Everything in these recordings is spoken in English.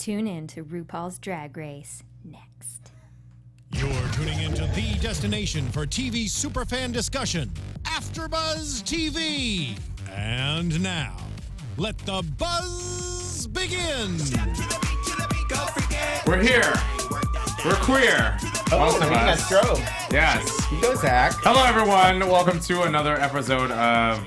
Tune in to RuPaul's Drag Race next. You're tuning into the destination for TV superfan discussion, AfterBuzz TV. And now, let the buzz begin. We're here. We're queer. Most of us. Yes. Go, Zach. Hello, everyone. Welcome to another episode of,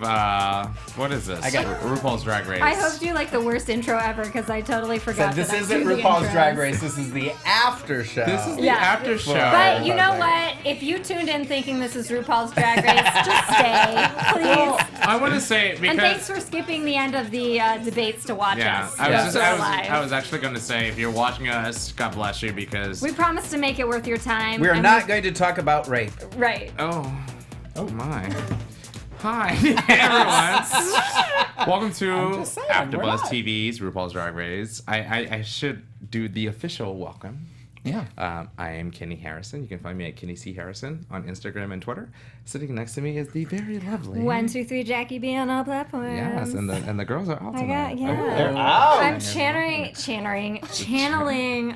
what is this? RuPaul's Drag Race. I hope you like the worst intro ever because I totally forgot. So this that isn't RuPaul's Drag Race. This is the after show. This is the after show. But you know what? If you tuned in thinking this is RuPaul's Drag Race, just stay, please. Well, I want to say because... And thanks for skipping the end of the debates to watch us. I was actually going to say, if you're watching us, God bless you, because... We promise to make it worth your time. We are not going to talk about rape. Right. Oh my. Hi, everyone. Welcome to AfterBuzz TV's RuPaul's Drag Race. I should do the official welcome. Yeah. I am Kenny Harrison. You can find me at Kenny C. Harrison on Instagram and Twitter. Sitting next to me is the very lovely 1, 2, 3 Jackie B on all platforms. Yes, and the girls are out tonight. They're out. I'm channeling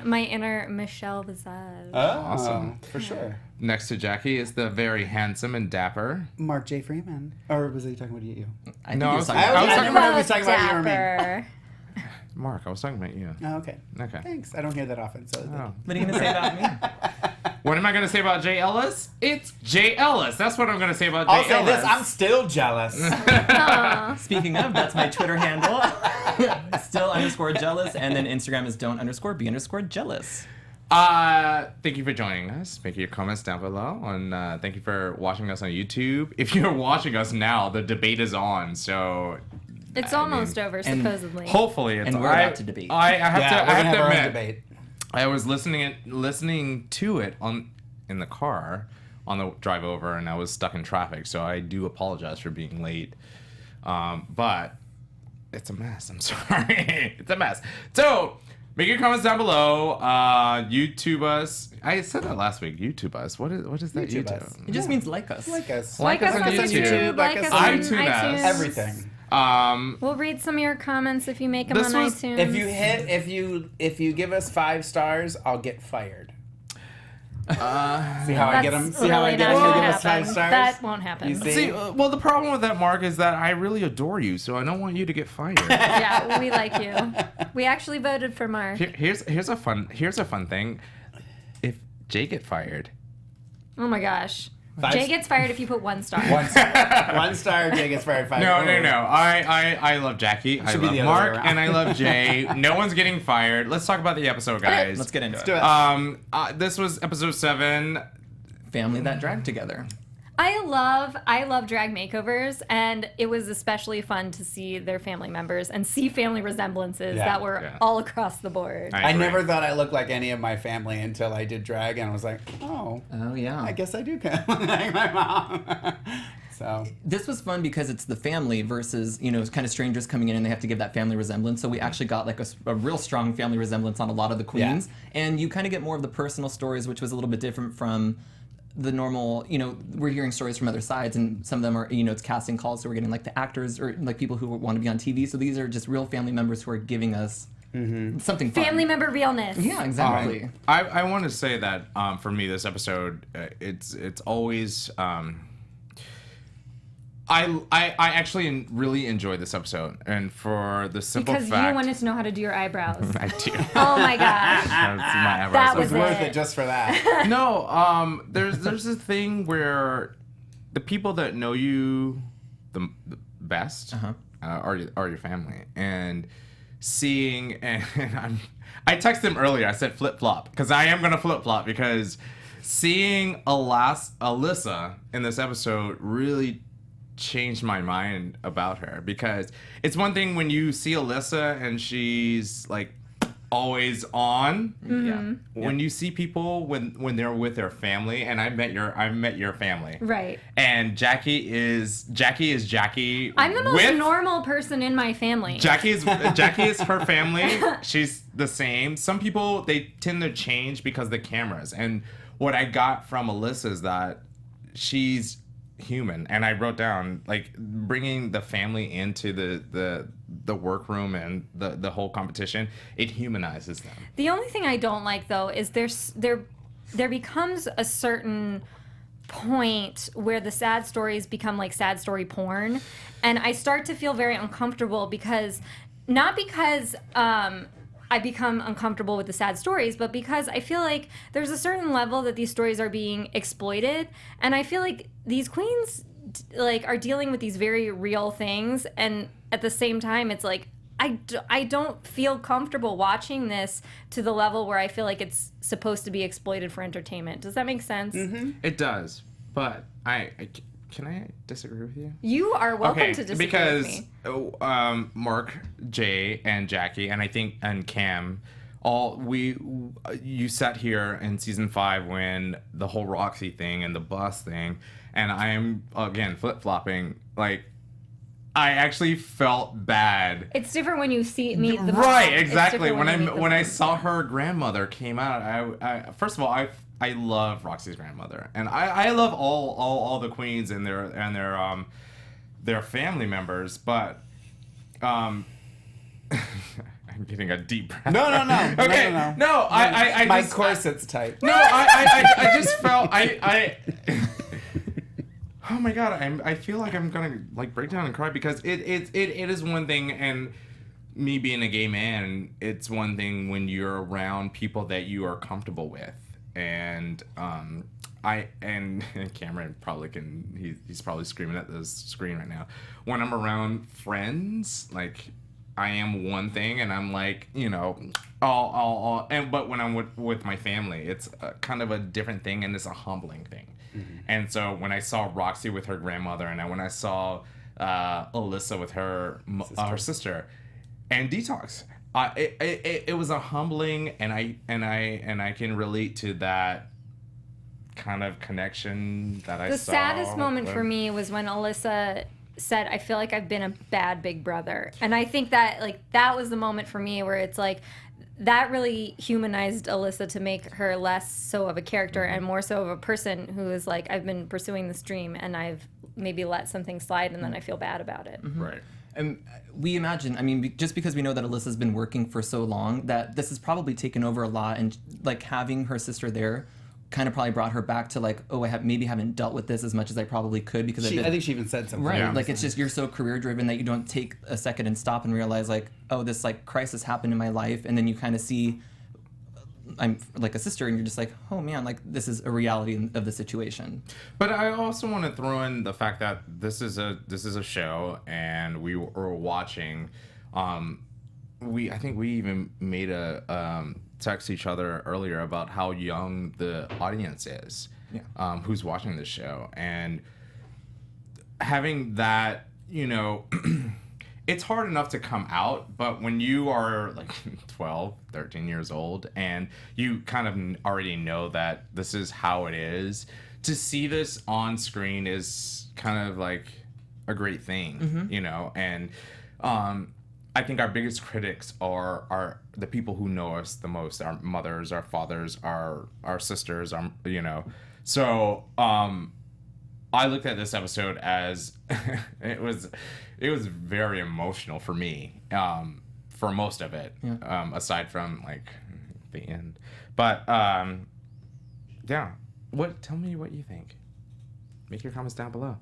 my inner Michelle Visage. Oh, Awesome. For sure. Next to Jackie is the very handsome and dapper Mark J. Freeman. Or was he talking about you? I was talking Dapper. about Mark, I was talking about you. Oh, okay. Okay. Thanks. I don't hear that often. So. What are you going to say about me? What am I going to say about Jay Ellis? It's Jay Ellis. That's what I'm going to say about Jay I'll say Ellis. this. I'm still jealous. Speaking of, that's my Twitter handle. Still_jealous. And then Instagram is don't_be_jealous. Thank you for joining us. Make your comments down below. And thank you for watching us on YouTube. If you're watching us now, the debate is on. So... It's almost over, supposedly. Hopefully it's And we're about to debate. I have to admit, debate. I was listening to it in the car on the drive over, and I was stuck in traffic, so I do apologize for being late. But it's a mess. I'm sorry. It's a mess. So make your comments down below. YouTube us. I said that last week. YouTube us. What is that? YouTube. It just means like us. Like us. Like us on YouTube. Like us on iTunes. Everything. We'll read some of your comments if you make them on iTunes. If you give us 5 stars, I'll get fired. See how I get them? See how I get them to give us 5 stars? That won't happen. You See, well, the problem with that, Mark, is that I really adore you, so I don't want you to get fired. Yeah, we like you. We actually voted for Mark. Here's a fun thing. If Jay get fired, Oh my gosh. Jay gets fired if you put 1 star. 1 star. 1 star. Jay gets fired. 5. No. I love Jackie. I love Mark, and I love Jay. No one's getting fired. Let's talk about the episode, guys. Let's get into it. Do it. This was episode 7. Family that dragged together. I love drag makeovers, and it was especially fun to see their family members and see family resemblances that were all across the board. I never thought I looked like any of my family until I did drag, and I was like, Oh yeah. I guess I do kind of look like my mom. So This was fun because it's the family versus, kind of strangers coming in and they have to give that family resemblance. So we actually got like a real strong family resemblance on a lot of the queens. Yeah. And you kind of get more of the personal stories, which was a little bit different from the normal, we're hearing stories from other sides, and some of them are, it's casting calls, so we're getting like the actors or like people who want to be on TV. So these are just real family members who are giving us something fun. Family member realness. Yeah, exactly. I want to say that for me, this episode, it's always. I actually really enjoyed this episode, and for the simple fact because you wanted to know how to do your eyebrows. I do. Oh my gosh. My eyebrows. That it was was worth it just for that. No, there's this thing where the people that know you the best are your family, and seeing and I texted him earlier. I said flip flop because I am gonna flip flop because seeing Alyssa in this episode really changed my mind about her, because it's one thing when you see Alyssa and she's like always on. When you see people when they're with their family, and I met your family, right? And Jackie is Jackie. I'm the most normal person in my family. Jackie is her family. She's the same. Some people, they tend to change because of the cameras, and what I got from Alyssa is that she's human, and I wrote down like bringing the family into the the workroom and the whole competition, it humanizes them. The only thing I don't like though is there becomes a certain point where the sad stories become like sad story porn, and I start to feel very uncomfortable because I become uncomfortable with the sad stories, but because I feel like there's a certain level that these stories are being exploited, and I feel like these queens like are dealing with these very real things, and at the same time it's like I don't feel comfortable watching this to the level where I feel like it's supposed to be exploited for entertainment. Does that make sense? Mm-hmm. It does, but can I disagree with you? You are welcome to disagree with me. Because Mark, Jay, and Jackie, and I think and Cam, you sat here in season 5 when the whole Roxy thing and the bus thing, and I am again flip-flopping like. I actually felt bad. It's different when you meet the right, exactly. When I saw her grandmother came out, I first of all I love Roxy's grandmother, and I love all the queens and their family members, but I'm getting a deep breath. No. Okay, no. I my just, corset's tight. No, I just felt oh my god, I feel like I'm gonna like break down and cry because it is one thing, and me being a gay man, it's one thing when you're around people that you are comfortable with, and Cameron probably he's probably screaming at the screen right now. When I'm around friends, like I am one thing, and I'm like, you know, but when I'm with my family, it's kind of a different thing, and it's a humbling thing. Mm-hmm. And so when I saw Roxy with her grandmother, and when I saw Alyssa with her sister, and Detox, it was a humbling, and I can relate to that kind of connection that I saw. The saddest moment for me was when Alyssa said, "I feel like I've been a bad big brother," and I think that that was the moment for me where it's like. That really humanized Alyssa to make her less so of a character and more so of a person who is like, I've been pursuing this dream and I've maybe let something slide and then I feel bad about it. Mm-hmm. Right. And we imagine, I mean, just because we know that Alyssa's been working for so long, that this has probably taken over a lot, and like having her sister there kind of probably brought her back to like, oh, maybe haven't dealt with this as much as I probably could because I think she even said something. Right, yeah. like it's just you're so career driven that you don't take a second and stop and realize like, oh, this like crisis happened in my life, and then you kind of see I'm like a sister, and you're just like, oh man, like this is a reality of the situation. But I also want to throw in the fact that this is a show, and we were watching. I think we even made a text each other earlier about how young the audience is, who's watching this show, and having that, you know, it's hard enough to come out, but when you are like 12, 13 years old, and you kind of already know that this is how it is, to see this on screen is kind of like a great thing, you know, and I think our biggest critics are the people who know us the most, our mothers, our fathers, our sisters, you know. So I looked at this episode as it was very emotional for me for most of it, aside from like the end. But yeah, tell me what you think. Make your comments down below.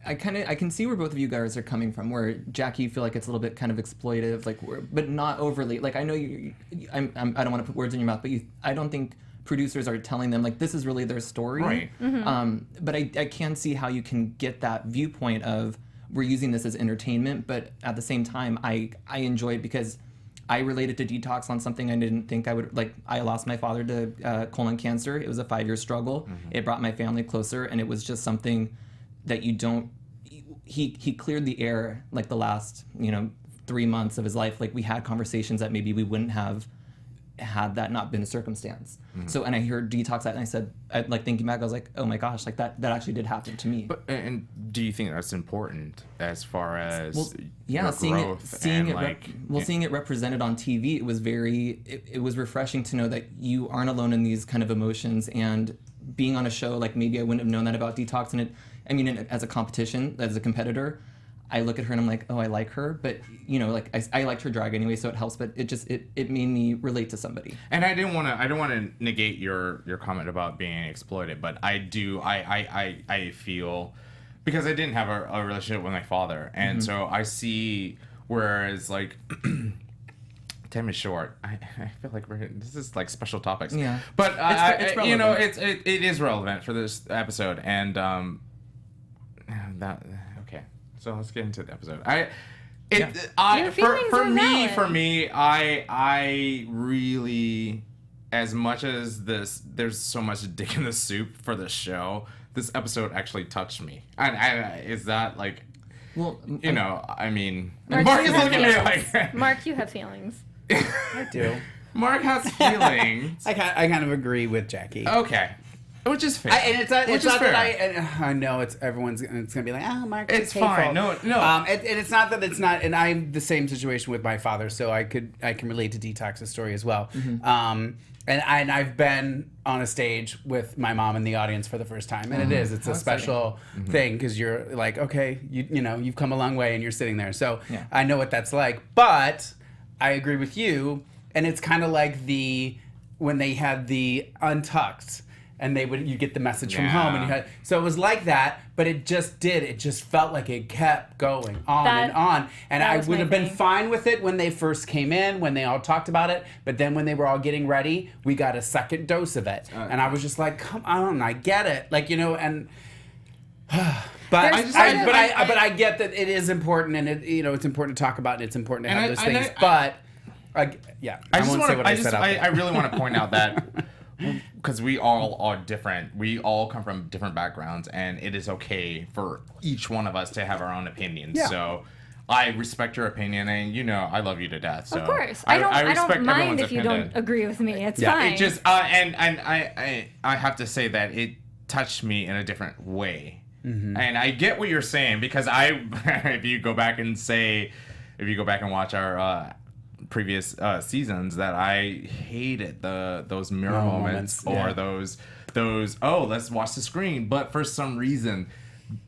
I can see where both of you guys are coming from. Where Jackie, you feel like it's a little bit kind of exploitive, like, but not overly. Like I know I don't want to put words in your mouth, but I don't think producers are telling them like this is really their story. Right. Mm-hmm. But I can see how you can get that viewpoint of we're using this as entertainment, but at the same time, I enjoy it because I related to Detox on something I didn't think I would. Like I lost my father to colon cancer. It was a 5-year struggle. Mm-hmm. It brought my family closer, and it was just something that you don't. He cleared the air like the last 3 months of his life. Like we had conversations that maybe we wouldn't have had that not been a circumstance. Mm-hmm. So, and I heard Detox that, and I said, like thinking back, I was like, oh my gosh, like that actually did happen to me. But and do you think that's important as far as seeing it represented on TV, it was it was refreshing to know that you aren't alone in these kind of emotions, and being on a show like maybe I wouldn't have known that about Detox, and as a competition, as a competitor, I look at her and I'm like, oh, I like her, but you know, like I liked her drag anyway, so it helps. But it made me relate to somebody. And I don't want to negate your comment about being exploited, but I do. I feel, because I didn't have a relationship with my father, and so I see. Whereas like. Time is short. I feel like this is like special topics. Yeah. But it's you know, it is relevant for this episode, and that okay. So let's get into the episode. For me, I really, as much as there's so much dick in the soup for the show. This episode actually touched me. And is that like, well, you know, I mean, Mark, Mark you is have looking at me feelings. like Mark, you have feelings. I do. Mark has feelings. I kind of agree with Jackie. Okay. Which is fair. And it's not fair. that I know it's gonna be like, oh, Mark, It's fine. No. And it's not that it's not. And I'm the same situation with my father, so I can relate to Detox's story as well. And I've been on a stage with my mom in the audience for the first time, and it's a special thing because you're like, okay, you know, you've come a long way, and you're sitting there, so I know what that's like. But I agree with you, and it's kind of like when they had the Untucked. And you get the message from home, and so it was like that, but it just felt like it kept going on and on, and I would have been fine with it when they first came in, when they all talked about it, but then when they were all getting ready, we got a second dose of it, and I was just like, come on, I get it, like, you know, and but I get that it is important, and it, you know, it's important to talk about, and it's important to have those things, but I won't say what I said out there. I really want to point out that. Because we all are different. We all come from different backgrounds, and it is okay for each one of us to have our own opinions. Yeah. So I respect your opinion, and you know I love you to death. So of course, I don't mind if you don't agree with me. It's fine. It just and I have to say that it touched me in a different way, and I get what you're saying because if you go back and watch our. Previous seasons that I hated those mirror moments or those let's watch the screen, but for some reason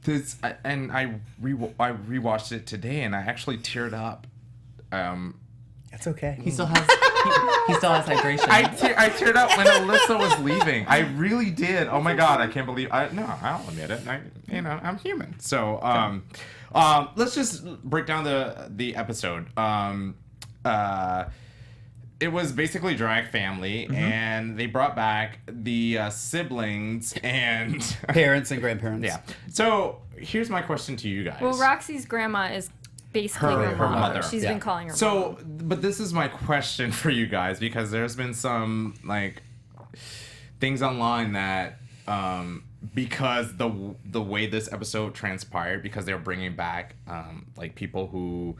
I rewatched it today and I actually teared up. It's okay. He still has hydration. I teared up when Alyssa was leaving. I really did. Oh my god, I can't believe I'll admit it. I'm human. So let's just break down the episode. It was basically drag family, and they brought back the siblings and parents and grandparents. Yeah. So here's my question to you guys. Well, Roxy's grandma is basically her mother. She's been calling her. So, but this is my question for you guys because there's been some like things online that because the way this episode transpired, because they're bringing back like people who.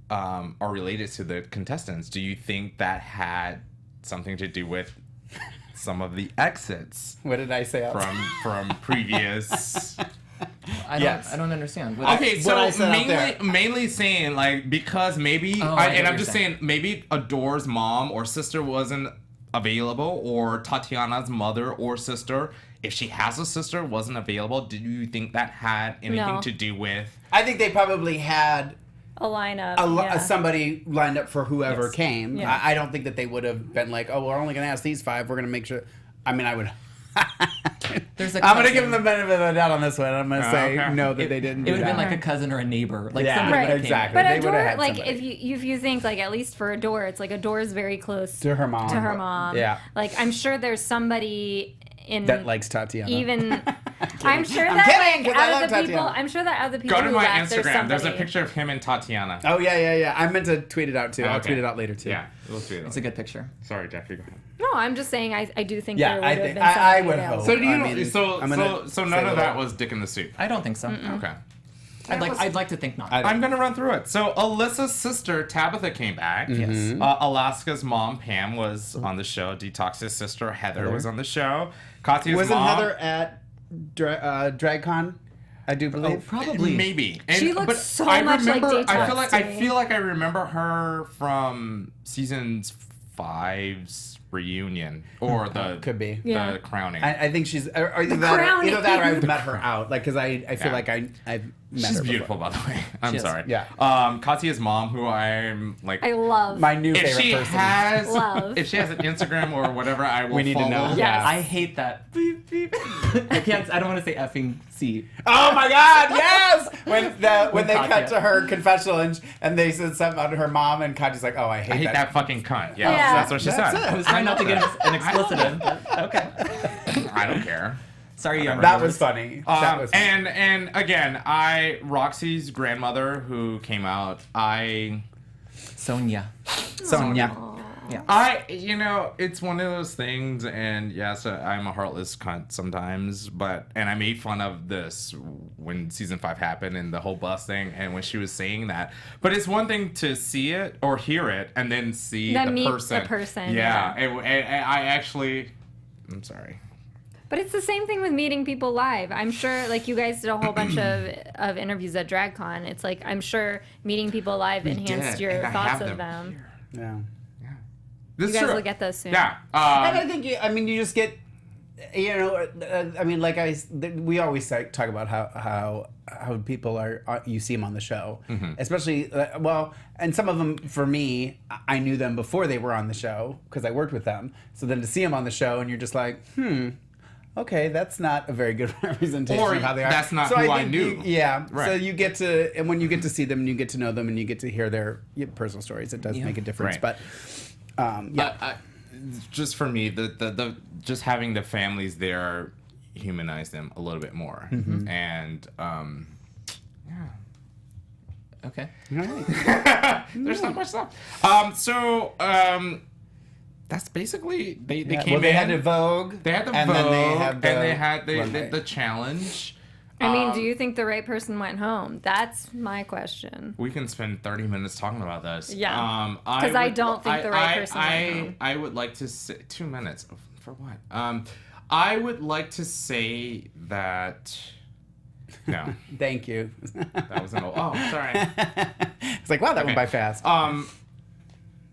Are related to the contestants. Do you think that had something to do with some of the exits? What did I say? From previous? I don't understand. Okay, so mainly saying like because maybe, I'm just saying maybe Adore's mom or sister wasn't available, or Tatiana's mother or sister, if she has a sister, wasn't available. Do you think that had anything to do with? I think they probably had. A lineup. Somebody lined up for whoever came. Yeah. I don't think that they would have been like, oh, we're only going to ask these 5. We're going to make sure. I mean, I would. I'm going to give them the benefit of the doubt on this one. I'm going to say no that they didn't. It would have been like a cousin or a neighbor, like somebody right, exactly. But Adore, like if you think like at least for Adore, it's like Adore is very close to her mom. Yeah. Like I'm sure there's somebody that likes Tatiana. Even I'm sure that out of the people go to who my left, Instagram. There's a picture of him and Tatiana. Oh yeah. I meant to tweet it out too. I'll tweet it out later too. Yeah, we'll tweet it. It's a good picture. Sorry, Jackie. Go ahead. No, I'm just saying I do think there would have been I would hope. So do you? So none of that was dick in the soup. I don't think so. Okay. I'd like to think not. I'm gonna run through it. So Alyssa's sister Tabitha came back. Yes. Alaska's mom Pam was on the show. Detox's sister Heather was on the show. Katya's Wasn't mom, Heather at DragCon? I do believe. Probably. Maybe. She looks so much like Detox. I feel like I remember her from seasons 5's reunion or the Could be. Yeah. the crowning. I think she's or either crowning. that or I've met her out. Like, because I feel Yeah. like I've met She's her beautiful, before. by the way. I'm She is. sorry. Yeah. Katya's mom, who I'm like, I love. My new if favorite she person. has, Love. if she has an Instagram or whatever, I will We need to follow. know. Yes. Yeah. I hate that. Beep, beep. I can't. I don't want to say effing C. Oh my God! Yes. When they Katya. cut to her confessional and they said something about her mom and Katya's like, "Oh, I I hate that fucking cunt. Yeah, Yeah. that's what she That's said. it. I was trying not to get an explicit in. But okay. I don't care. Sorry, young. That was funny. That was funny. And again, Roxy's grandmother who came out, Sonia. Sonia. it's one of those things, and yes, I'm a heartless cunt sometimes, and I made fun of this when season 5 happened and the whole bus thing, and when she was saying that. But it's one thing to see it or hear it and then see Then the meet person. the person, Yeah, and I actually, I'm sorry. But it's the same thing with meeting people live. I'm sure, like, you guys did a whole bunch of interviews at DragCon. It's like, I'm sure meeting people live enhanced did, your and I thoughts have of them them. Yeah. This You is guys true. will get those soon. Yeah. And I think you just get, I mean, like we always talk about how people are you see them on the show, especially and some of them for me, I knew them before they were on the show because I worked with them. So then to see them on the show and you're just like, okay, that's not a very good representation Or of how they are. that's not so who I think knew. Yeah. Right. So you get to, and when you get to see them and you get to know them and you get to hear their personal stories, it does make a difference. Right. But just for me, the just having the families there humanize them a little bit more, and Okay. all right. there's not much stuff. That's basically they came well, they in. had to Vogue. They had the and Vogue, then they had and they had Runway. the challenge. I mean, do you think the right person went home? That's my question. We can spend 30 minutes talking about this. Yeah. 'Cause I don't think the right person went home. I would like to say 2 minutes for what? I would like to say that. No, Thank you. that was an old. Oh, sorry. It's like, wow, that went by fast.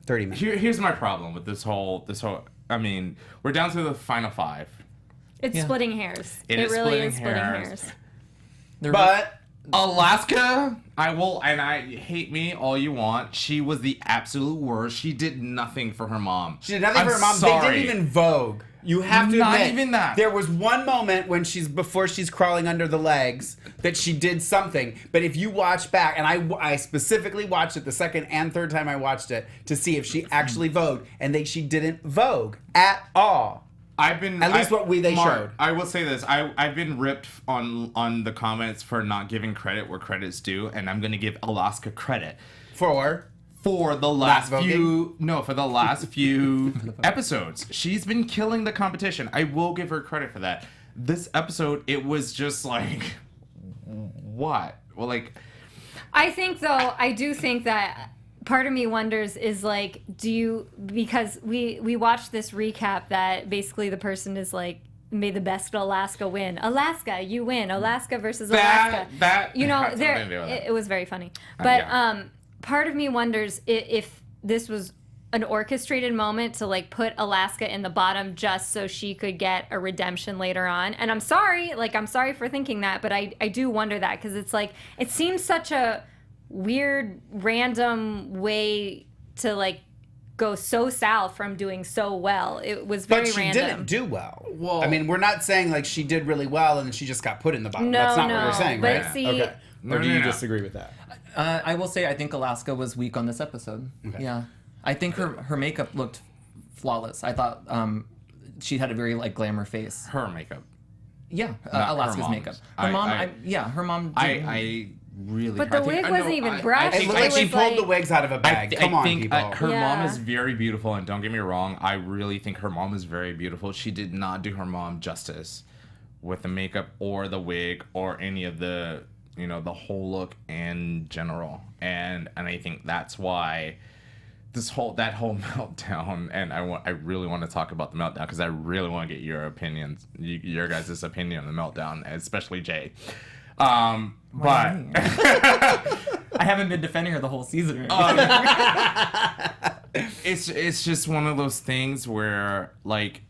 30 minutes. Here's my problem with this whole. I mean, we're down to the final 5. It's Yeah. splitting hairs. It It is really splitting is splitting hairs. hairs. But Alaska, I hate me all you want. She was the absolute worst. She did nothing for her mom. she did nothing I'm for her mom. Sorry. They didn't even Vogue. You have to Not admit, even that. there was one moment when before she's crawling under the legs that she did something. But if you watch back, and I specifically watched it the second and third time I watched it to see if she actually Vogued, and she didn't Vogue at all. I've been At least what they Mark, showed. I will say this: I've been ripped on the comments for not giving credit where credit's due, and I'm gonna give Alaska credit For the last Not few episodes. She's been killing the competition. I will give her credit for that. This episode, it was just like, what? Well, like, I do think that part of me wonders is like, because we watched this recap that basically the person is like, may the best Alaska win. Alaska, you win. Alaska versus Alaska. that You know, had something to do with it was very funny. But yeah. Part of me wonders if this was an orchestrated moment to like put Alaska in the bottom just so she could get a redemption later on. And I'm sorry for thinking that, but I do wonder that because it's like, it seems such a weird, random way to like go so south from doing so well. It was very But she random. didn't do well. Well- I mean, we're not saying like she did really well and she just got put in the bottom. No, That's not what no, we're saying, but right? see- Okay. Or do you No. disagree with that? I will say I think Alaska was weak on this episode. Okay. Yeah, I think her makeup looked flawless. I thought she had a very like glamour face. her makeup. Yeah, Not her Alaska's mom's. makeup. Her mom, her mom. Did, I really. But the wig wasn't even brushed. It looked like It she was pulled like- the wigs out of a bag. Come on, people. Her mom Yeah. is very beautiful, and don't get me wrong, I really think her mom is very beautiful. She did not do her mom justice with the makeup or the wig or any of the, the whole look in general. And I think that's why that whole meltdown, and I really want to talk about the meltdown because I really want to get your opinions, your guys' opinion on the meltdown, especially Jay. But I haven't been defending her the whole season. Or anything. it's just one of those things where like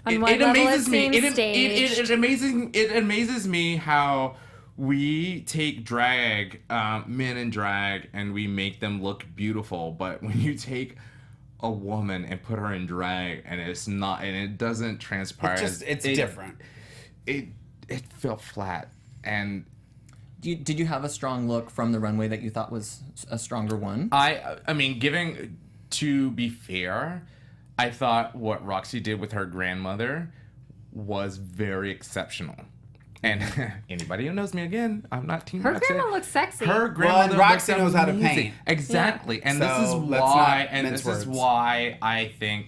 On one level, it seems it staged. amazes me how we take drag, men in drag, and we make them look beautiful. But when you take a woman and put her in drag, and it doesn't transpire. It's different. It felt flat. And Did you have a strong look from the runway that you thought was a stronger one? I mean, to be fair, I thought what Roxy did with her grandmother was very exceptional. And anybody who knows me, again, I'm not Team Her Roxy. grandma looks sexy. Her grandmother and Roxy looks knows how to amazing. paint. Exactly. And So, let's not mince words. I think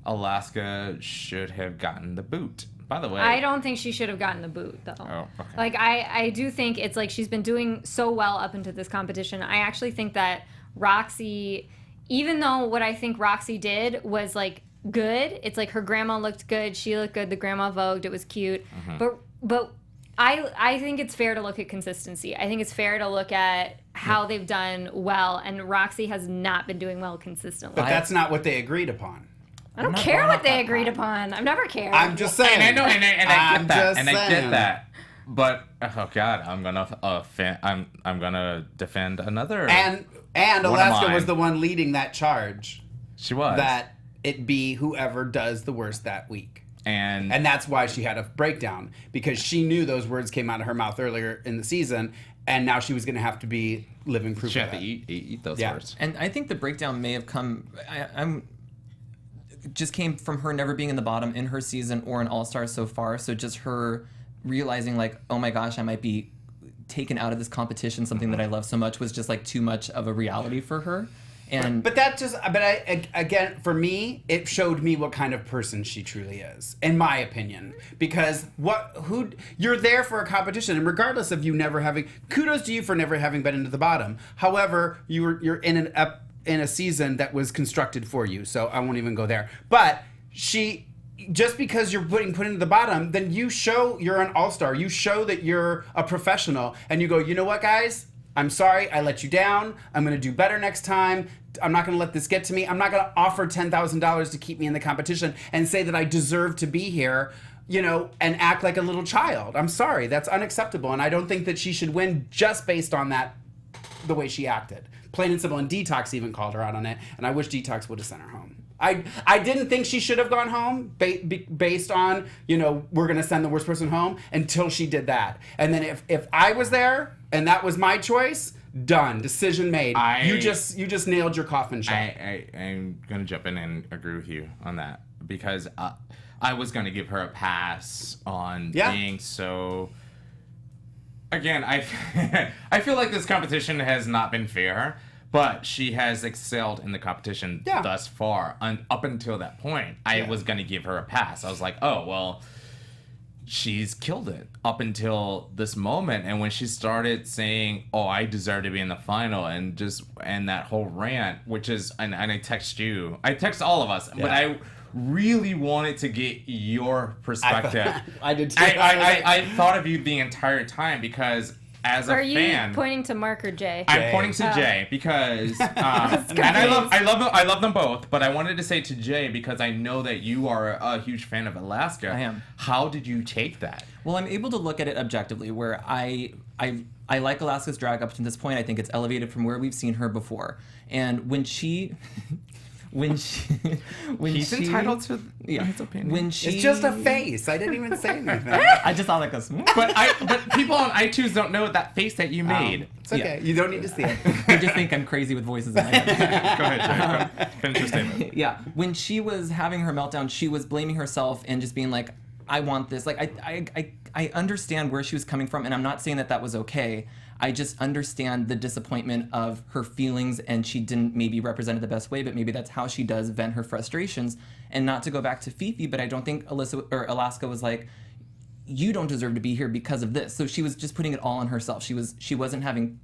Alaska should have gotten the boot. By the way, I don't think she should have gotten the boot, though. Oh, okay. Like, I do think it's like she's been doing so well up into this competition. I actually think that Roxy, even though what I think Roxy did was, like, good, it's like her grandma looked good, she looked good, the grandma vogued, it was cute. But I think it's fair to look at consistency. I think it's fair to look at how they've done well, and Roxy has not been doing well consistently. But that's not what they agreed upon. I don't care what they agreed upon. I've never cared. I'm just saying. And I know, and I I'm get that, just and I get saying. that. But oh god, I'm gonna defend another. And One of Alaska mine. was the one leading that charge. She was That it be whoever does the worst that week. and And that's why she had a breakdown, because she knew those words came out of her mouth earlier in the season, and now she was going to have to be living proof she of had to that. eat those Yeah. words. And I think the breakdown may have come. Just came from her never being in the bottom in her season or in All Stars so far. So just her realizing like, oh my gosh, I might be taken out of this competition. Something that I love so much was just like too much of a reality for her. And Again, for me, it showed me what kind of person she truly is, in my opinion. Because you're there for a competition, and regardless of you never having, kudos to you for never having been into the bottom. However, you're in a season that was constructed for you, so I won't even go there. But just because you're put into the bottom, then you show you're an all-star. You show that you're a professional, and you go, you know what, guys? I'm sorry, I let you down. I'm going to do better next time. I'm not going to let this get to me. I'm not going to offer $10,000 to keep me in the competition and say that I deserve to be here, and act like a little child. I'm sorry, that's unacceptable. And I don't think that she should win just based on that, the way she acted. Plain and simple. And Detox even called her out on it. And I wish Detox would have sent her home. I didn't think she should have gone home based on, we're going to send the worst person home, until she did that. And then if I was there and that was my choice, done. Decision made. You just nailed your coffin shut. I'm gonna jump in and agree with you on that, because I was gonna give her a pass on being so. Again, I feel like this competition has not been fair, but she has excelled in the competition thus far. And up until that point, I was gonna give her a pass. I was like, oh well, she's killed it up until this moment. And when she started saying, oh, I deserve to be in the final, and that whole rant, which is, and I text all of us, but I really wanted to get your perspective. I did too. I thought of you the entire time, because as a Are fan, you pointing to Mark or Jay? I'm pointing to Jay because, and I love them both. But I wanted to say to Jay, because I know that you are a huge fan of Alaska. I am. How did you take that? well, I'm able to look at it objectively, where I like Alaska's drag up to this point. I think it's elevated from where we've seen her before. And when she He's entitled to his opinion. when she It's just a face. I didn't even say anything. I just saw like a smooth. but people on iTunes don't know that face that you made. It's okay. You don't need to see it. They just think I'm crazy with voices in my head. Go ahead, Jay. Finish your statement. Yeah, when she was having her meltdown, she was blaming herself and just being like, I want this. Like, I understand where she was coming from, and I'm not saying that was okay. I just understand the disappointment of her feelings, and she didn't maybe represent it the best way, but maybe that's how she does vent her frustrations. And not to go back to Fifi, but I don't think Alaska was like, you don't deserve to be here because of this. So she was just putting it all on herself. She wasn't having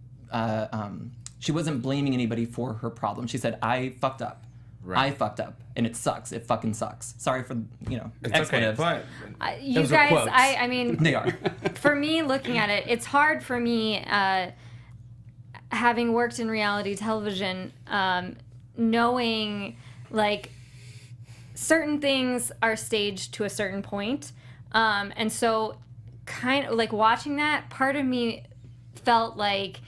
she wasn't blaming anybody for her problem. She said, I fucked up. Right. I fucked up, and it sucks. It fucking sucks. Sorry for It's expletives. okay, but You Those are guys, quotes. I mean, They are. for me, looking at it, it's hard for me, having worked in reality television, knowing like certain things are staged to a certain point. And so kind of like watching that, part of me felt like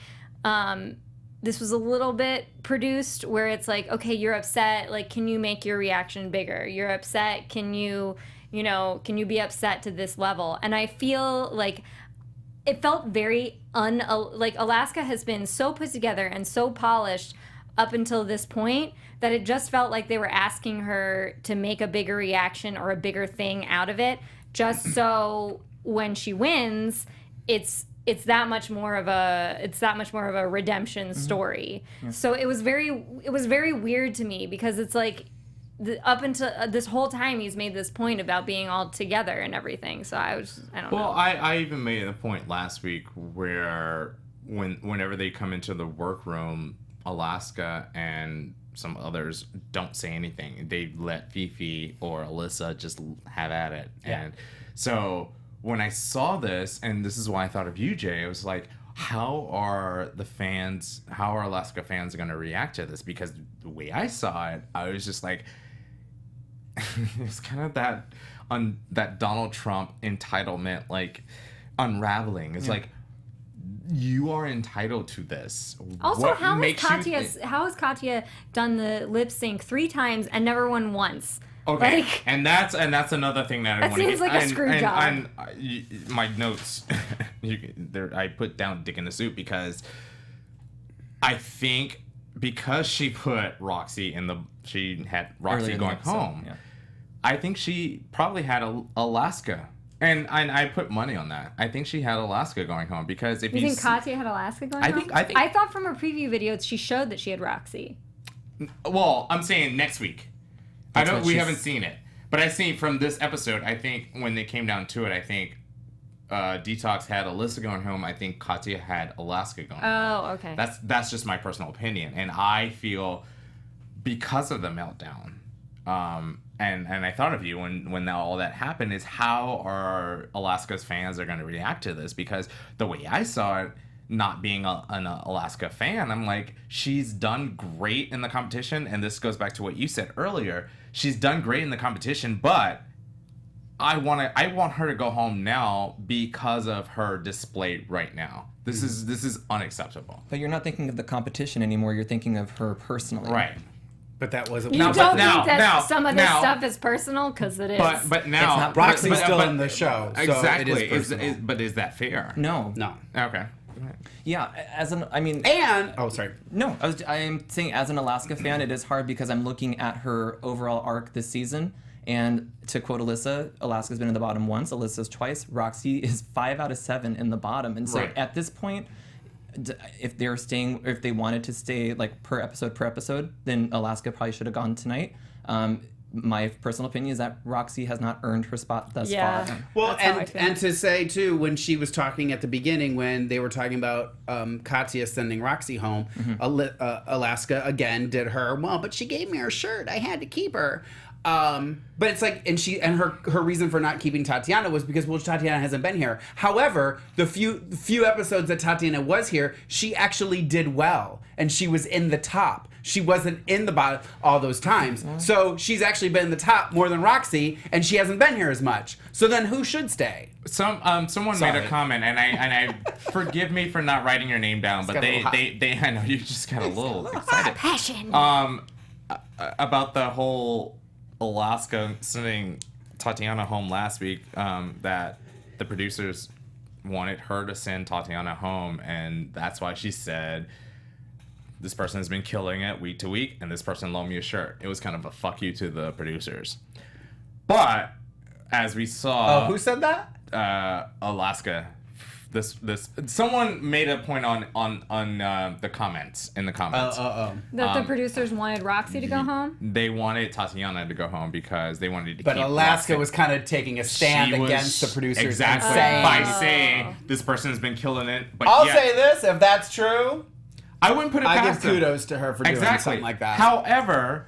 this was a little bit produced, where it's like, okay, you're upset, like, can you make your reaction bigger? You're upset, can you be upset to this level? And I feel like it felt very like Alaska has been so put together and so polished up until this point that it just felt like they were asking her to make a bigger reaction or a bigger thing out of it, just so when she wins, it's that much more of a redemption story. Yeah. So it was very weird to me, because it's like up until this whole time he's made this point about being all together and everything. So I don't know. Well, I even made a point last week where whenever they come into the workroom, Alaska and some others don't say anything. They let Fifi or Alyssa just have at it. Yeah. And so when I saw this, and this is why I thought of you, Jay, I was like, how are Alaska fans going to react to this? Because the way I saw it, I was just like, it's kind of that Donald Trump entitlement, like, unraveling. It's like, you are entitled to this. Also, how has Katya done the lip sync 3 times and never won once? Okay, like, and that's another thing that I want to get. That seems like a screw job. My notes, I put down dick in the soup, because I think because she put Roxy she had Roxy going home. Yeah. I think she probably had Alaska. And I put money on that. I think she had Alaska going home, because if you think Katya had Alaska going home? I thought from her preview videos she showed that she had Roxy. Well, I'm saying next week. We haven't seen it, but I see from this episode. I think when they came down to it, I think Detox had Alyssa going home. I think Katya had Alaska going home. Oh, okay. That's just my personal opinion, and I feel because of the meltdown. And I thought of you when all that happened, is how are Alaska's fans are going to react to this? Because the way I saw it, not being an Alaska fan, I'm like, she's done great in the competition, and this goes back to what you said earlier. She's done great in the competition, but I want her to go home now because of her display right now. This is unacceptable. But you're not thinking of the competition anymore. You're thinking of her personally. Right. But that wasn't. You don't think that some of this stuff is personal? Because it is. But now Roxy's still in the show. So exactly. It is personal. But is that fair? No. Okay. Yeah, sorry. No, I am saying, as an Alaska fan, it is hard, because I'm looking at her overall arc this season, and to quote Alyssa, Alaska's been in the bottom once, Alyssa's twice, Roxy is 5 out of 7 in the bottom, and so at this point, if they wanted to stay like per episode, then Alaska probably should have gone tonight. My personal opinion is that Roxy has not earned her spot thus far. Well, and to say too, when she was talking at the beginning, when they were talking about Katya sending Roxy home, Alaska again did her but she gave me her shirt, I had to keep her. But it's like, and her reason for not keeping Tatiana was because Tatiana hasn't been here. However, the few episodes that Tatiana was here, she actually did well, and she was in the top. She wasn't in the bottom all those times. So she's actually been in the top more than Roxy, and she hasn't been here as much. So then who should stay? Someone made a comment, and I forgive me for not writing your name down, but they I know you just got a little excited. Passion. About the whole Alaska sending Tatiana home last week, that the producers wanted her to send Tatiana home, and that's why she said, this person has been killing it week to week, and this person loaned me a shirt. It was kind of a fuck you to the producers. But as we saw, who said that? Alaska. This someone made a point on the comments in the comments. That the producers wanted Roxy to go home. They wanted Tatiana to go home because they wanted to. But keep Alaska Roxy. was kind of taking a stand against the producers. Exactly. By saying this person has been killing it. But I'll say this: if that's true, I wouldn't put it past I give kudos to her for doing something like that. However,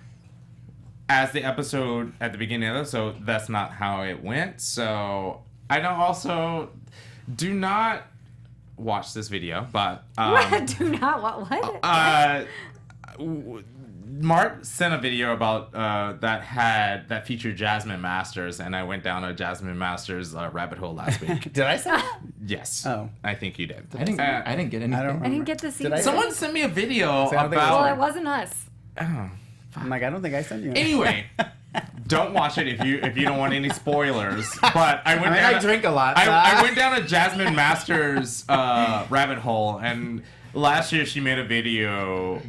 as the episode at the beginning of the episode, that's not how it went. So I don't also. Do not watch this video, but do not what? Mark sent a video about that featured Jasmine Masters, and I went down a Jasmine Masters rabbit hole last week. Did I say that? Yes. Oh. I think you did. I didn't get anything. I didn't get to see Did I- it. Someone sent me a video So I don't think it was Well, about. it wasn't us. Oh. I'm like, I don't think I sent you. Anyway, don't watch it if you don't want any spoilers. But I went down. I drink a lot. I went down a Jasmine Masters rabbit hole, and last year she made a video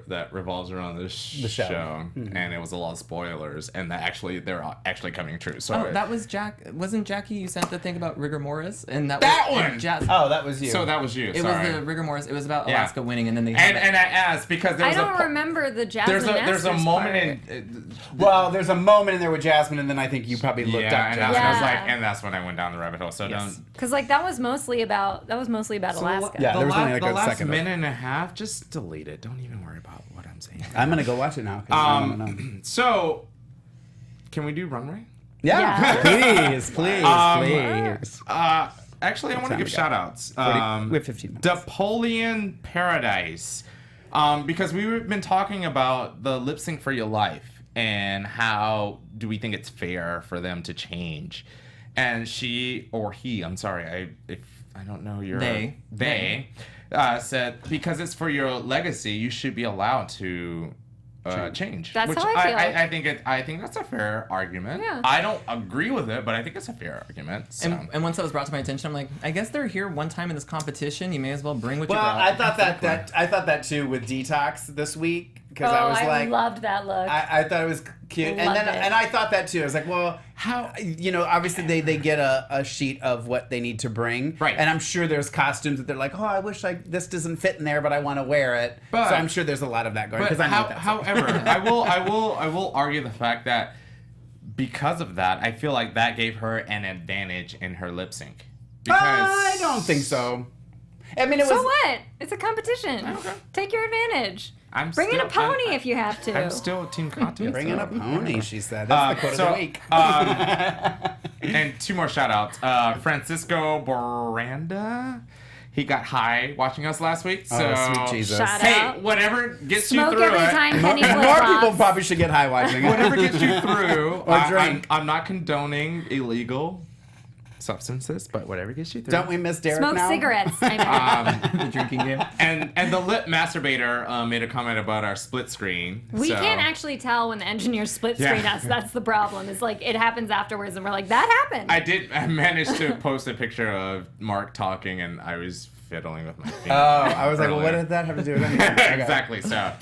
that revolves around the show, and it was a lot of spoilers, and they're actually coming true. So Oh, that was Jack. Wasn't Jackie? You sent the thing about rigor mortis, and that one! was Oh, that was you. So that was you. It sorry. was the rigor mortis. It was about Yeah. Alaska winning, and then they and I asked because there I was don't remember the Jasmine there's a Masters moment part. in Well, there's a moment in there with Jasmine, and then I think you probably looked up and Jasmine. I was Yeah. like, and that's when I went down the rabbit hole. So Yes. Because like that was mostly about Alaska. Yeah, there was only like the a last second of- minute and a half, just delete it. Don't even worry about what I'm saying. I'm gonna go watch it now. 'Cause I wanna know. So, can we do Runway? Yeah, please. Actually, I want to time give we got? shout outs. We have 15 minutes. Napoleon Paradise. Because we've been talking about the lip sync for your life and how do we think it's fair for them to change. And she, or he, I'm sorry, if I don't know your... They said, because it's for your legacy, you should be allowed to change. That's Which how I feel. I think that's a fair argument. Yeah. I don't agree with it, but I think it's a fair argument. So. And once that was brought to my attention, I'm like, I guess they're here one time in this competition. You may as well bring what you Well, brought. I thought I thought that too with Detox this week because Oh, I was like, loved that look. I thought it was cute, Loved it. and I thought that too. I was like, well, how obviously they get a sheet of what they need to bring, Right. And I'm sure there's costumes that they're like, oh, I wish this doesn't fit in there, but I want to wear it. But- so I'm sure there's a lot of that going But because I know that's however, I will argue the fact that because of that, I feel like that gave her an advantage in her lip sync. I don't think so. I mean, it so was. what? It's a competition. Okay. Take your advantage. Bring in still- a pony if you have to. I'm still Team Content. Bring in a pony, she said. That's the quote of the week. And two more shout outs. Francisco Boranda. He got high watching us last week. So, Oh, sweet Jesus. Shout hey, out. whatever gets Smoke you through every it. time Penny More flip-flops. people probably should get high watching it. Whatever gets you through. Or drink. I'm not condoning illegal substances, but whatever gets you through. Don't we miss Derek Smoke now? cigarettes. I mean. the drinking game. And the lip masturbator made a comment about our split screen. We so- can't actually tell when the engineers split Yeah. screen us. That's the problem. It's like it happens afterwards, and we're like, that happened. I managed to post a picture of Mark talking, and I was fiddling with my finger. Oh, I was like, well, what earlier. did that have to do with anything? Okay. Exactly. So,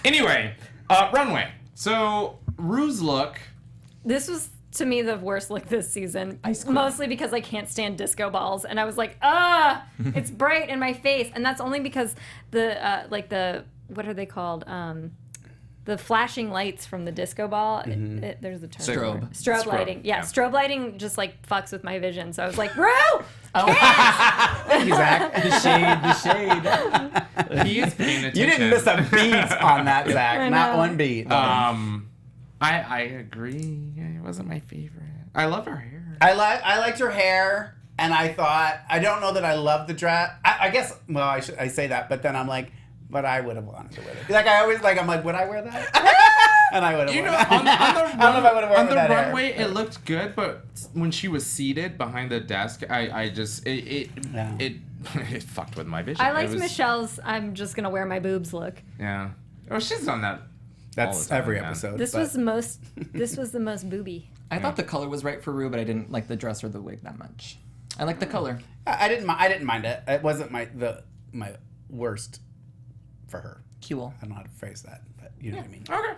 anyway, Runway. So, Rue's look. This was to me the worst look this season. Ice cream. Mostly because I can't stand disco balls, and I was like, it's bright in my face, and that's only because the what are they called? The flashing lights from the disco ball. There's the term. Strobe. Strobe lighting. Yeah, yeah. strobe lighting just like fucks with my vision. So I was like, Rue! Thank you, Zach. The shade. He is paying attention. You didn't miss a beat on that, Zach. I Not know. one beat. I agree. It wasn't my favorite. I love her hair. I liked her hair, and I thought, I don't know that I love the dress. I guess, well, I say that, but then I'm like, but I would have wanted to wear it. Like, I always, I'm like, would I wear that? And I would have You worn know, that. on the I don't know if I would have worn on the that hair. runway, it looked good, but when she was seated behind the desk, it it fucked with my vision. I It liked was- Michelle's I'm just gonna wear my boobs look. Yeah. Oh, she's done that. all That's the time, every man. episode. This but- was the most booby. I thought the color was right for Rue, but I didn't like the dress or the wig that much. I like the color. I didn't mind it. It wasn't my worst for her. Cool. I don't know how to phrase that, but you know what I mean. Okay.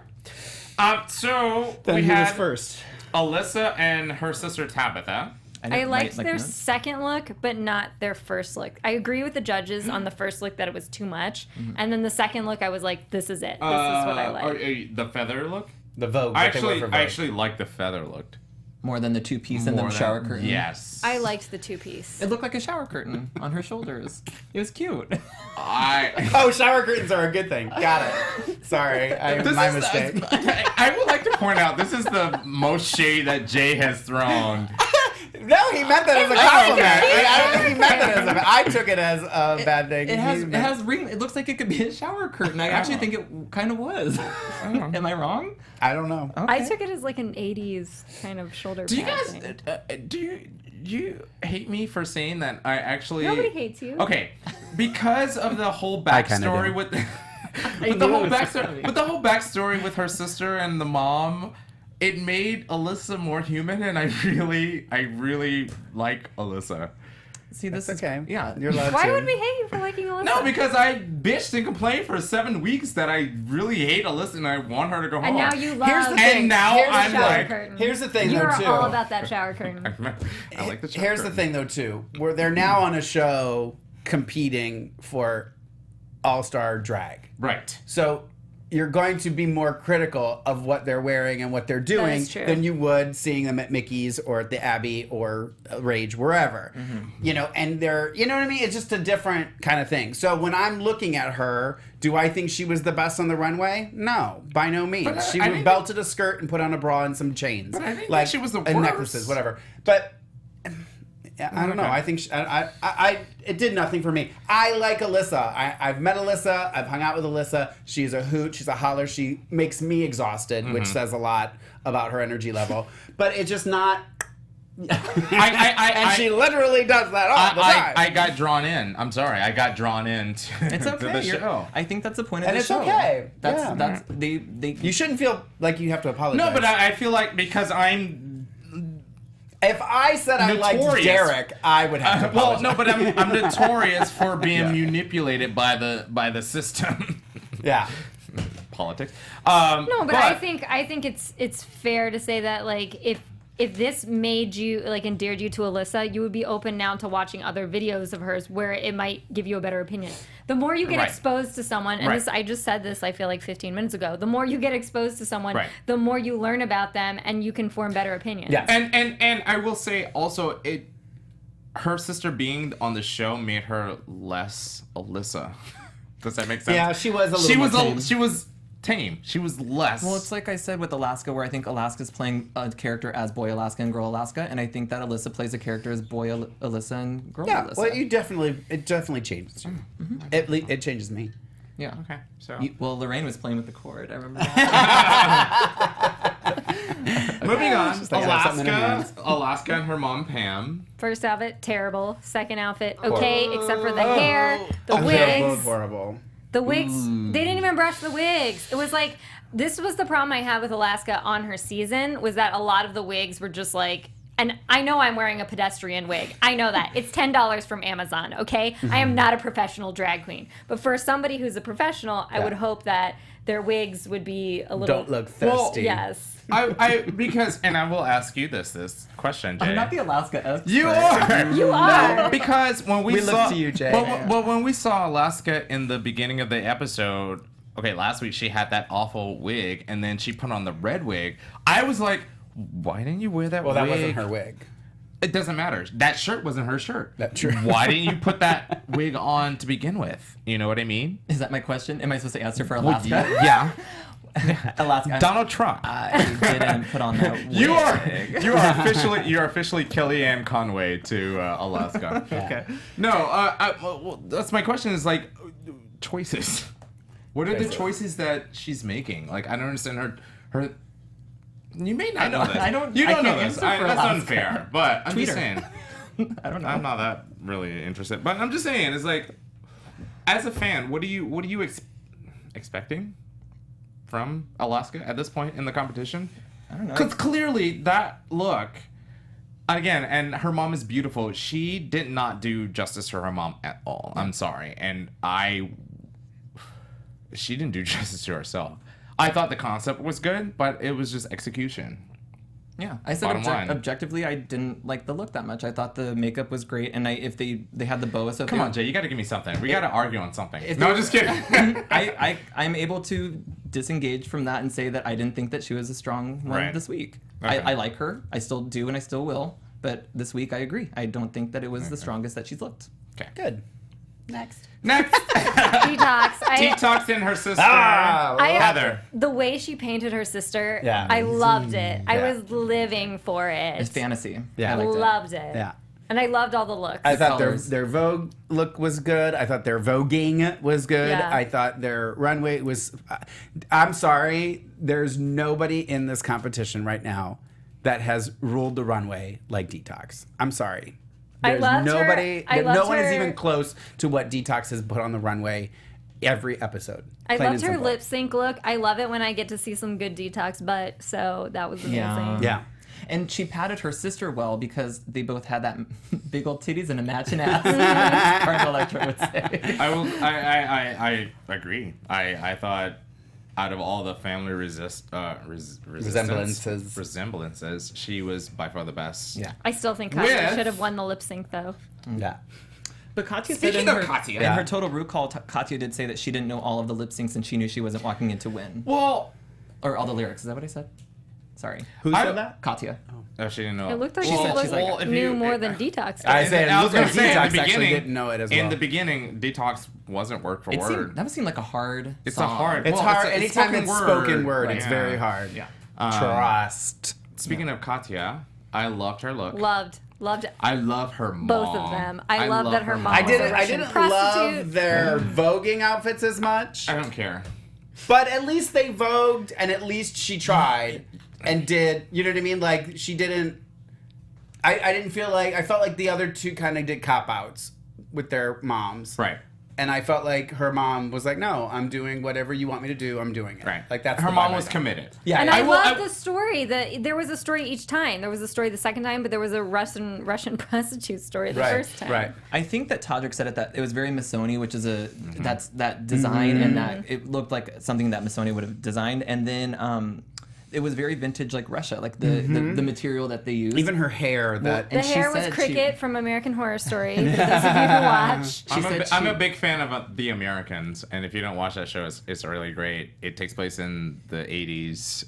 So Then we who was had first? Alyssa and her sister Tabitha. I didn't liked like their notes. second look, but not their first look. I agree with the judges on the first look that it was too much, and then the second look, I was like, "This is it. This is what I like." The feather look. The Vogue. I what they wore for Vogue. actually like the feather look. More than the two-piece and the More shower than- curtain. Yes. I liked the two-piece. It looked like a shower curtain on her shoulders. It was cute. Oh, shower curtains are a good thing. Got it. Sorry, my mistake. I would like to point out this is the most shade that Jay has thrown. No, he meant that as a compliment. I don't think he meant that as a. I took it as a bad thing. It has ring. It looks like it could be a shower curtain. I actually think it kind of was. Am I wrong? I don't know. Okay. I took it as like an 80s kind of shoulder Do you pad guys thing. do you hate me for saying that I actually Nobody hates you. Okay, because of the whole I kinda backstory do. with the, knew the it whole was backstory coming. with the whole backstory with her sister and the mom, it made Alyssa more human, and I really like Alyssa. See, this That's is okay. Yeah. You're allowed Why to. would we hate you for liking Alyssa? No, because I bitched and complained for 7 weeks that I really hate Alyssa and I want her to go home. And now you love Here's the And thing. now Here's the I'm shower like, curtain. Here's the thing, You're though, too. all about that shower curtain. I like the Here's the thing, though, too. Where they're now on a show competing for all-star drag. Right. So you're going to be more critical of what they're wearing and what they're doing is true. than you would seeing them at Mickey's or at the Abbey or Rage, wherever. You know, and they're, you know what I mean? It's just a different kind of thing. So when I'm looking at her, do I think she was the best on the runway? No, by no means. But She I think belted a skirt and put on a bra and some chains. But I think that she was the And worst. necklaces, whatever. But I don't know. I think it did nothing for me. I like Alyssa. I've met Alyssa. I've hung out with Alyssa. She's a hoot. She's a holler. She makes me exhausted, which says a lot about her energy level. But it's just not. And she literally does that all the time. I got drawn in. I'm sorry. I got drawn in to, It's to okay. the show. I think that's the point of And the it's show. okay. That's Yeah. that's they. You shouldn't feel like you have to apologize. No, but I feel like because I'm if I said I liked Notorious. Derek, I would have to well, apologize. no, but I'm notorious for being manipulated by the system. Yeah. Politics. No, but I think it's fair to say that like if this made you like endeared you to Alyssa, you would be open now to watching other videos of hers where it might give you a better opinion. The more you get Right. exposed to someone, and Right. this I just said this I feel like 15 minutes ago. The more you get exposed to someone, Right. the more you learn about them, and you can form better opinions. Yes. And I will say also her sister being on the show made her less Alyssa. Does that make sense? Yeah, she was a little more tame. She was tame. She was less. Well, it's like I said with Alaska, where I think Alaska's playing a character as Boy Alaska and Girl Alaska, and I think that Alyssa plays a character as Boy Alyssa and Girl Yeah, Alyssa. well, it definitely changes you. It changes me. Yeah. okay. So Well, LoRayne was playing with the cord. I remember that. moving on. just like have something in her hands. Alaska and her mom Pam. First outfit, terrible. Second outfit, okay, except for the hair, the Both wigs. horrible. The wigs, they didn't even brush the wigs. It was like, this was the problem I had with Alaska on her season, was that a lot of the wigs were just like, and I know I'm wearing a pedestrian wig. I know that. It's $10 from Amazon, okay? I am not a professional drag queen. But for somebody who's a professional, I would hope that their wigs would be a little... Don't look thirsty. Yes. Because and I will ask you this question, Jay. I'm not the Alaska expert. You are. You are. Because when we We look saw to you, Jay. Well, when we saw Alaska in the beginning of the episode, okay, last week she had that awful wig, and then she put on the red wig. I was like, why didn't you wear that Well, wig? that wasn't her wig. It doesn't matter. That shirt wasn't her shirt. That's true. Why didn't you put that wig on to begin with? You know what I mean? Is that my question? Am I supposed to answer for Alaska? Yeah. Alaska. Donald Trump. I didn't put on that wig. You are officially Kellyanne Conway to Alaska. Okay. No, well, that's my question. Is like choices. What are the choices that she's making? Like I don't understand her. You may not know this. I don't- You I don't know can't this. answer for That's Alaska. unfair. But I'm Tweet just her. saying. I don't know. I'm not that really interested. But I'm just saying. It's like, as a fan, what are you expecting from Alaska at this point in the competition? I don't know. Because clearly that look, again, and her mom is beautiful. She did not do justice to her mom at all. I'm sorry. And she didn't do justice to herself. I thought the concept was good, but it was just execution. Yeah, I said Bottom line. objectively, I didn't like the look that much. I thought the makeup was great, and if they had the boa, so Come on, Jay, you got to give me something. We got to argue on something. if No, they- I'm just kidding. I'm able to disengage from that and say that I didn't think that she was a strong one Right. this week. Okay. I like her. I still do, and I still will. But this week, I agree. I don't think that it was the strongest that she's looked. Okay. Good. Next. Detox. Detox and her sister Heather. The way she painted her sister, Yeah. I loved it. I Yeah. was living for it. It's fantasy. Yeah. I liked it. Loved it. Yeah. And I loved all the looks. I thought colors. their Vogue look was good. I thought their voguing was good. Yeah. I thought their runway was. I'm sorry, there's nobody in this competition right now that has ruled the runway like Detox. I'm sorry. I There's loved her. nobody. I no loved one is her. even close to what Detox has put on the runway every episode. I Plain loved and her simple. lip sync look. I love it when I get to see some good Detox butt. So that was amazing. Yeah. Yeah. And she patted her sister well because they both had that big old titties and a matching ass. as Carmen Electra would say. I agree. I thought out of all the family resemblances, she was by far the best. Yeah. I still think Katya With- should have won the lip sync though. Yeah. But Katya said Speaking in of her, Katya. in her total recall, Katya did say that she didn't know all of the lip syncs and she knew she wasn't walking in to win. Well, Or all the lyrics. Is that what I said? Sorry. Who said that? Katya. oh, she didn't know. It looked like She she said- was, she's like, knew more than Detox. I did. said I was Luca gonna say, in the Detox actually beginning- didn't know it as well. In the beginning, Detox wasn't word for It word. that would seem like a hard It's song. a hard. It's well, hard. It's Anytime it's spoken word, Right. it's Yeah. very hard. Yeah. Trust. Speaking of Katya, I loved her look. Loved it. I love her mom. Both of them. I love that her mom I was a didn't. I Russian didn't prostitute. love their voguing outfits as much, I don't care. but at least they vogued, and at least she tried and did. You know what I mean? Like she didn't. I didn't feel like I felt like the other two kind of did cop outs with their moms, Right. And I felt like her mom was like, "No, I'm doing whatever you want me to do. I'm doing it." Right. Like that's her the mom vibe was I got. committed. Yeah, And yeah. I will- loved I- the story. There was a story each time. There was a story the second time, but there was a Russian prostitute story the right, first time. right. I think that Todrick said it that it was very Missoni, which is that's that design and that it looked like something that Missoni would have designed, and then it was very vintage like Russia, like the material that they used. Even her hair. That The And she hair was said Cricket from American Horror Story. For those of you who watch. I'm a big fan of The Americans, and if you don't watch that show, it's really great. It takes place in the 80s.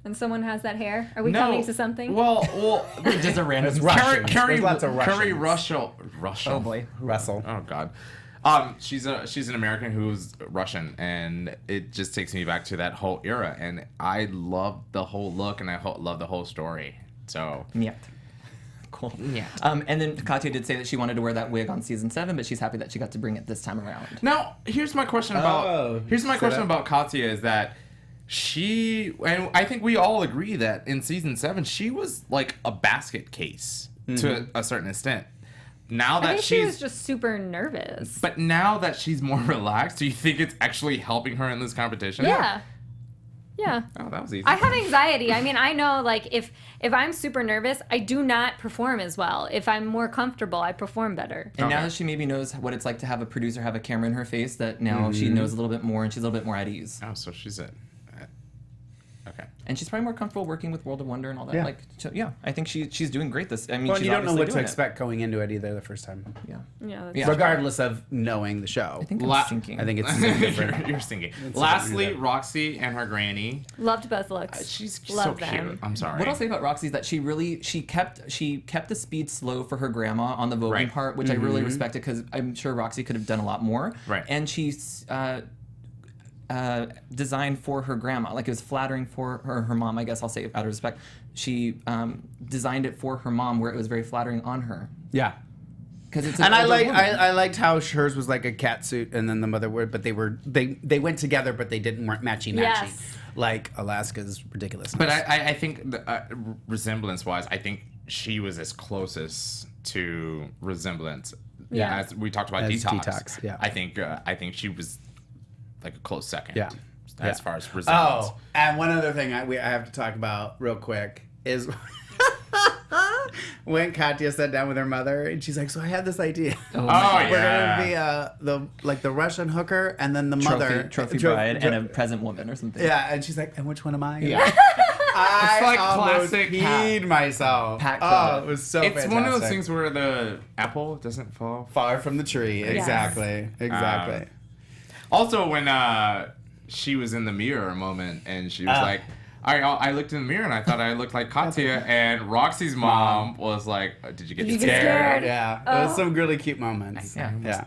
And someone has that hair. Are we coming to something? Well, just a random. It's Russians. There's lots of Carrie Russians. Russell. Oh boy. Russell. Oh God. She's an American who's Russian, and it just takes me back to that whole era. And I love the whole look, and I love the whole story. So Yeah. Cool. Yeah. And then Katya did say that she wanted to wear that wig on season 7, but she's happy that she got to bring it this time around. now here's my question about Katya is that she, and I think we all agree that in season 7 she was like a basket case to a certain extent. Now I that think she was she's just super nervous. but now that she's more relaxed, do you think it's actually helping her in this competition? Yeah. Yeah. Oh, that was easy. I have anxiety. I mean, I know like if I'm super nervous, I do not perform as well. If I'm more comfortable, I perform better. And now Okay. that she maybe knows what it's like to have a producer have a camera in her face, that now she knows a little bit more and she's a little bit more at ease. Oh, so she's it. Okay. And she's probably more comfortable working with World of Wonder and all that. Yeah. Like, so, yeah, I think she's doing great. I mean, Well, she's you don't know obviously what to doing it. expect going into it either the first time. Yeah. Yeah. That's Yeah. Regardless of knowing the show. I think La- I'm sinking. I think it's different. You're stinky. Lastly, Roxy and her granny. Loved both looks. She's Love so them. cute. I'm sorry. What I'll say about Roxy is that she kept the speed slow for her grandma on the voguing Right. part, which I really respected because I'm sure Roxy could have done a lot more. Right. And she's designed for her grandma, like it was flattering for her mom. I guess I'll say out of respect, she designed it for her mom where it was very flattering on her. Yeah. Because it's And I older like woman. I liked how hers was like a cat suit and then the mother were, but they went together but they weren't matchy. Yes. Like Alaska's ridiculousness. But I think resemblance wise, I think she was as closest to resemblance. Yeah. As we talked about As detox. Detox, yeah. I think she was like a close second. Yeah. As Yeah. far as resemblance. Oh, and one other thing I have to talk about real quick is when Katya sat down with her mother and she's like, "So I had this idea. Oh, We're yeah. gonna be the Russian hooker and then the mother trophy bride and a present woman or something. yeah." And she's like, "And which one am I?" Yeah. I It's like almost classic peed myself. Pack Oh, photo. it was so It's fantastic. one of those things where the apple doesn't fall. Far from the tree. Yes. Exactly. Also, when she was in the mirror a moment and she was like, I looked in the mirror and I thought I looked like Katya, and Roxy's mom was like, "Did you get You get scared?" scared? Yeah, it was some really cute moments. Yeah. Yeah.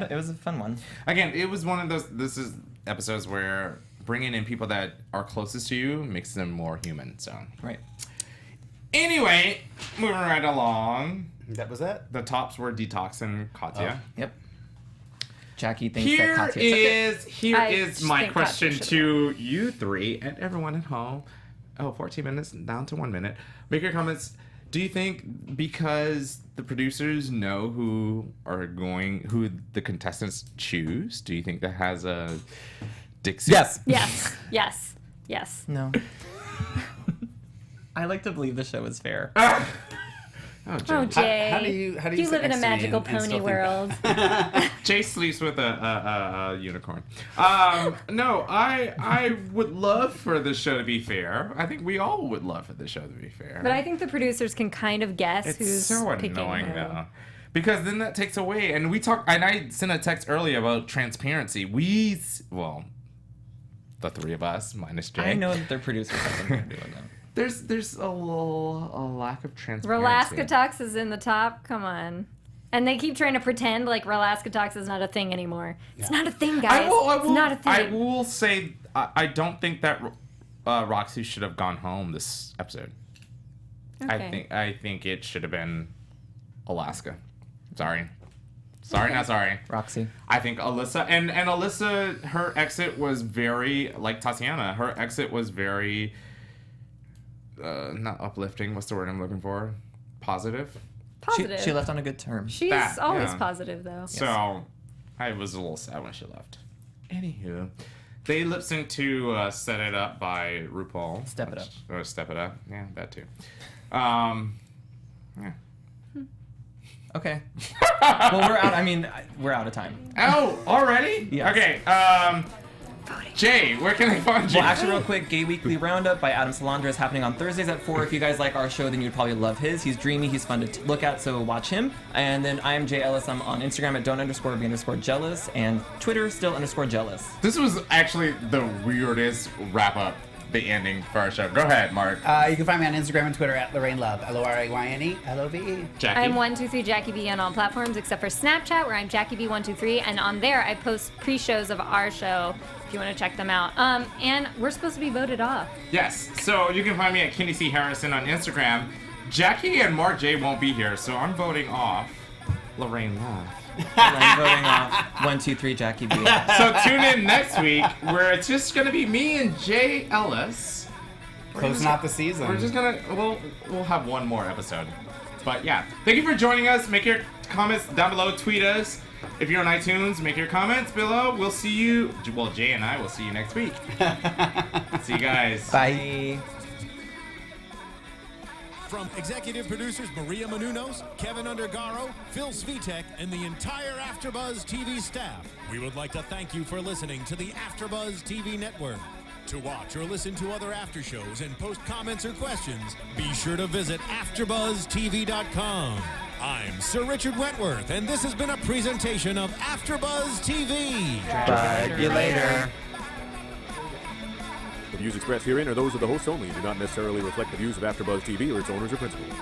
It was a fun one. Again, it was one of those. This is episodes where bringing in people that are closest to you makes them more human. So Right. anyway, moving right along. That was it. The tops were Detox and Katya. Yep. Jackie thinks that Here Katya took it. here I is my think question Katya to you three and everyone at home. 14 minutes down to 1 minute. Make your comments. Do you think because the producers know who the contestants choose, do you think that has a Dixie? Yes. Yes. No. I like to believe the show is fair. Oh, Oh, Jay. Jay. How do you You sit live in a next to me magical and still pony think world. Jay sleeps with a unicorn. No, I would love for the show to be fair. I think we all would love for the show to be fair. But I think the producers can kind of guess It's who's so picking annoying who. though. Because then that takes away, and I sent a text earlier about transparency. The three of us, minus Jay. I know that their producers have something to do with them. There's a lack of transparency. Relaska Tux is in the top. Come on. And they keep trying to pretend like Relaska Tux is not a thing anymore. It's not a thing, guys. It's not a thing. I will say I don't think that Roxy should have gone home this episode. Okay. I think it should have been Alaska. Sorry, not sorry. Roxy. I think Alyssa and Alyssa, her exit was very like Tatiana. Her exit was very not uplifting. What's the word I'm looking for? Positive. Positive. She left on a good term. She's That, always yeah. positive, though. So I was a little sad when she left. Anywho, they lip synced to "Set It Up" by RuPaul. Step It Up. Or "Step It Up." Yeah, that too. Yeah. Okay. Well, we're out of time. Oh, already? Yes. Okay. Jay, where can I find you? Well, actually, real quick, Gay Weekly Roundup by Adam Salandra is happening on Thursdays at 4. If you guys like our show, then you'd probably love his. He's dreamy, he's fun to look at, so watch him. And then I am Jay Ellis. I'm on Instagram at don't_be_jealous and Twitter still_jealous. This was actually the weirdest wrap up, the ending for our show. Go ahead, Mark. You can find me on Instagram and Twitter at LoRayne Love, LoRayne LOVE. Jackie. I'm 123 Jackie B on all platforms except for Snapchat, where I'm Jackie B123, and on there I post pre-shows of our show if you want to check them out. And we're supposed to be voted off. Yes. So you can find me at Kenny C. Harrison on Instagram. Jackie and Mark J won't be here, so I'm voting off LoRayne Love. I'm voting off 123 Jackie B. So tune in next week where it's just gonna be me and Jay Ellis. Closing out the season. We're just gonna we'll have one more episode. But yeah, thank you for joining us. Make your comments down below. Tweet us. If you're on iTunes, make your comments below. We'll see you. Well, Jay and I will see you next week. See you guys. Bye. From executive producers Maria Menounos, Kevin Undergaro, Phil Svitek, and the entire AfterBuzz TV staff, we would like to thank you for listening to the AfterBuzz TV network. To watch or listen to other after shows and post comments or questions, be sure to visit AfterBuzzTV.com. I'm Sir Richard Wentworth, and this has been a presentation of AfterBuzz TV. Bye. You later. The views expressed herein are those of the hosts only and do not necessarily reflect the views of AfterBuzz TV or its owners or principals.